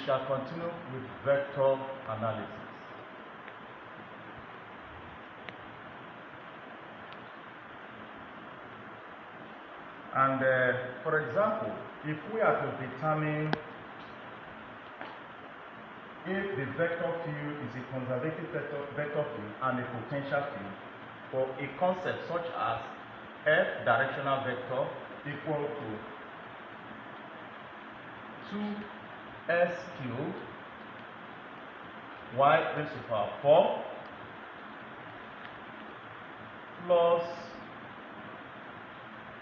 shall continue with vector analysis. And for example, if we are to determine if the vector field is a conservative vector field and a potential field for a concept such as F directional vector equal to 2s cubed y raised to the power 4 plus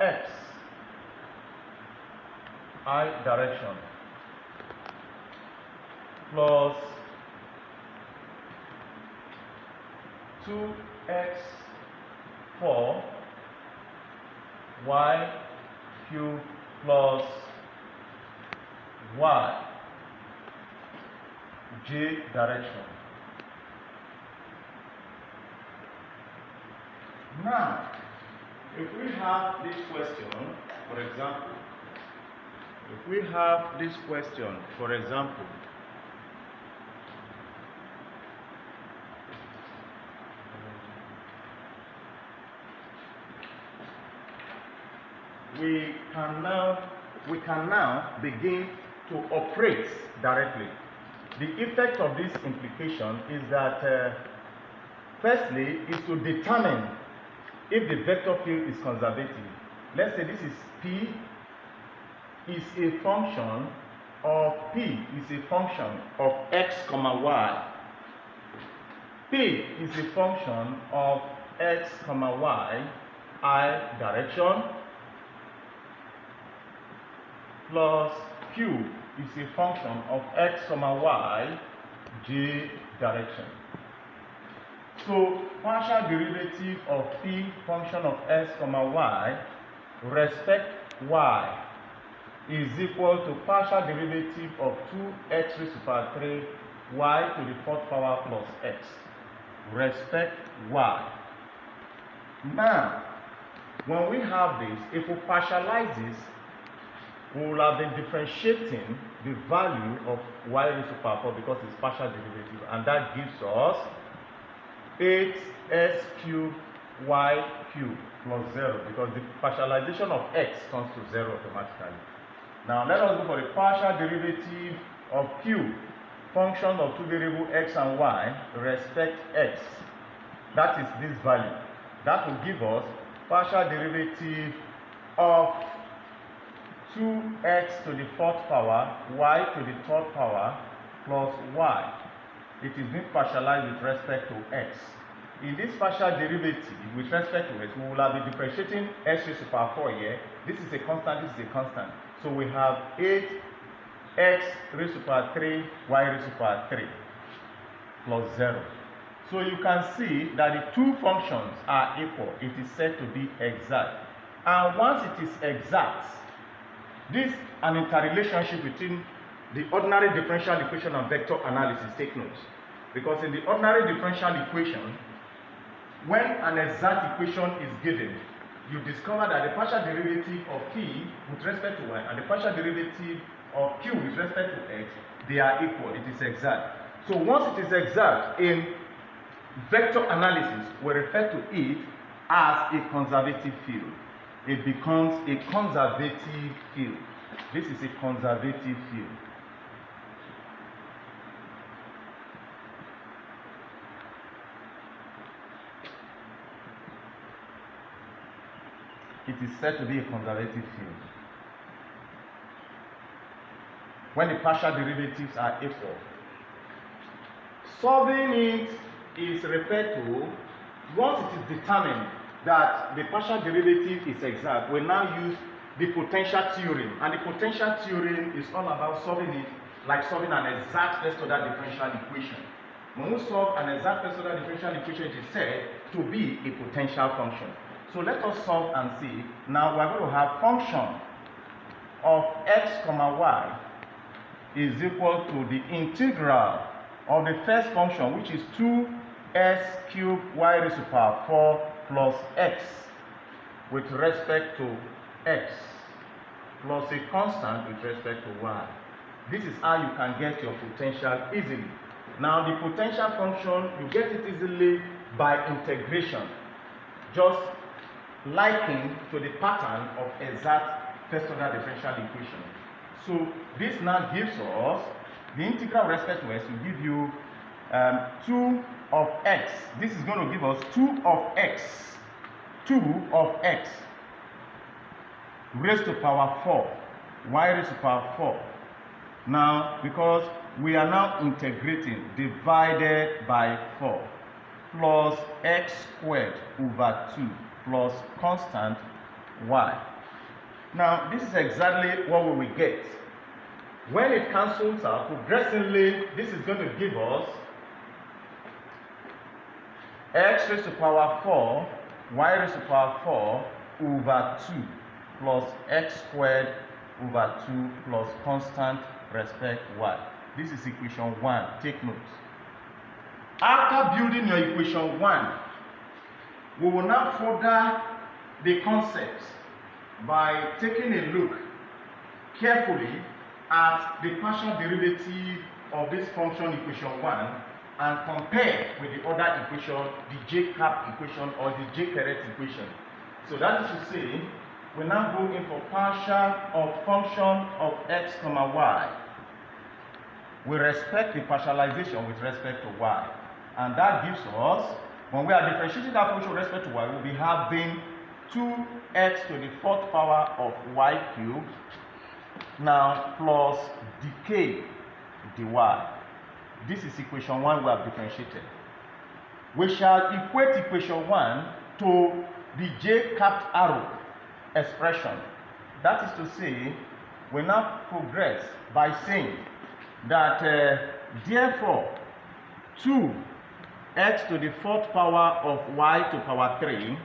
x I direction plus 2x4 y cubed plus y j direction. Now, if we have this question, for example, we can now begin to operate directly. The effect of this implication is that firstly is to determine if the vector field is conservative. Let's say this is P is a function of x comma y. P is a function of x comma y I direction plus Q is a function of x comma y j direction. So partial derivative of P function of x comma y respect y is equal to partial derivative of 2x raised to the power 3 y to the 4th power plus x respect y. Now, when we have this, if we partialize this, we will have been differentiating the value of y raised to the power 4 because it's partial derivative, and that gives us 8s cubed y cubed plus 0 because the partialization of x comes to 0 automatically. Now let us go for the partial derivative of q, function of two variables x and y respect x. That is this value. That will give us partial derivative of 2x to the 4th power y to the 3rd power plus y. It is being partialized with respect to x. In this partial derivative with respect to x, we will have been differentiating x raised to the power 4 here. This is a constant, this is a constant. So we have 8x raised to the power 3 y raised to the power 3 plus 0. So you can see that the two functions are equal. It is said to be exact. And once it is exact, this is an interrelationship between the ordinary differential equation and vector analysis. Take note. Because in the ordinary differential equation, when an exact equation is given, you discover that the partial derivative of p with respect to y and the partial derivative of q with respect to x, they are equal. It is exact. So once it is exact in vector analysis, we refer to it as a conservative field. It becomes a conservative field. This is a conservative field. It is said to be a conservative field when the partial derivatives are equal. Solving it is referred to, once it is determined that the partial derivative is exact, we now use the potential theorem. And the potential theorem is all about solving it like solving an exact first order differential equation. When we solve an exact first order differential equation, it is said to be a potential function. So let us solve and see. Now we are going to have function of x comma y is equal to the integral of the first function, which is 2s cubed y raised to the power 4 plus x with respect to x plus a constant with respect to y. This is how you can get your potential easily. Now the potential function, you get it easily by integration, just liking to the pattern of exact first order differential equation. So this now gives us the integral with respect to x will give you 2 of x. This is going to give us 2 of x raised to power 4, y raised to power 4. Now, because we are now integrating, divided by 4 plus x squared over 2 plus constant y. Now, this is exactly what we will get. When it cancels out, progressively, this is going to give us x raised to power 4, y raised to power 4 over 2 plus x squared over 2 plus constant respect y. This is equation 1. Take note. After building your equation 1, we will now further the concepts by taking a look carefully at the partial derivative of this function equation 1 and compare with the other equation, the J-cap equation or the J-caret equation. So that is to say, we now go in for partial of function of x comma y. We respect the partialization with respect to y. And that gives us, when we are differentiating that function with respect to y, we'll be having 2x to the 4th power of y cubed, now plus decay dy. This is equation 1 we have differentiated. We shall equate equation 1 to the j-capped arrow expression. That is to say, we now progress by saying that therefore 2x to the 4th power of y to power 3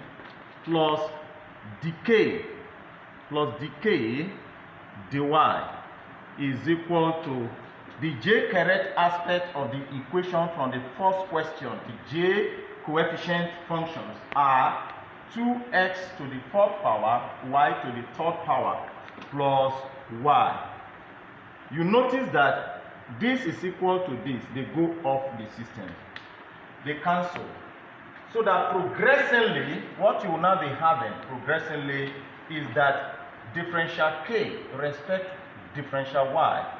plus decay dy is equal to the j-caret aspect of the equation from the first question. The j coefficient functions are 2x to the 4th power, y to the 3rd power plus y. You notice that this is equal to this. They go off the system. They cancel. So that progressively, what you will now be having progressively is that differential k respect differential y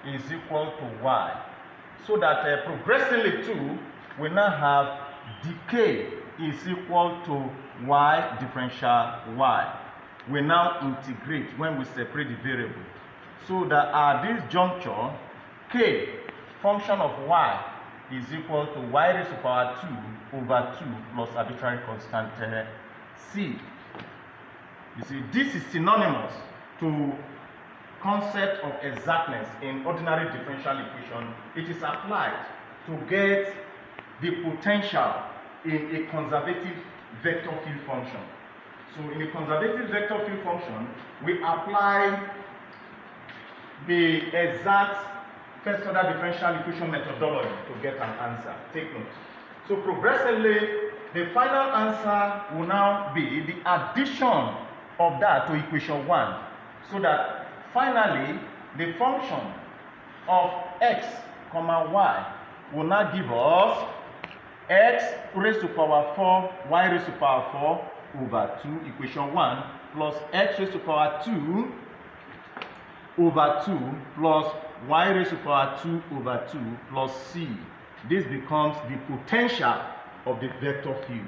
is equal to y. So that progressively too, we now have decay is equal to y differential y. We now integrate when we separate the variable. So that at this juncture, k function of y is equal to y raised to power 2 over 2 plus arbitrary constant c. You see, this is synonymous to concept of exactness in ordinary differential equation. It is applied to get the potential in a conservative vector field function. So in a conservative vector field function, we apply the exact first order differential equation methodology to get an answer. Take note. So progressively, the final answer will now be the addition of that to equation 1, so that finally the function of x comma y will now give us x raised to power 4, y raised to power 4 over 2, equation 1, plus x raised to power 2 over 2 plus y raised to power 2 over 2 plus c. This becomes the potential of the vector field.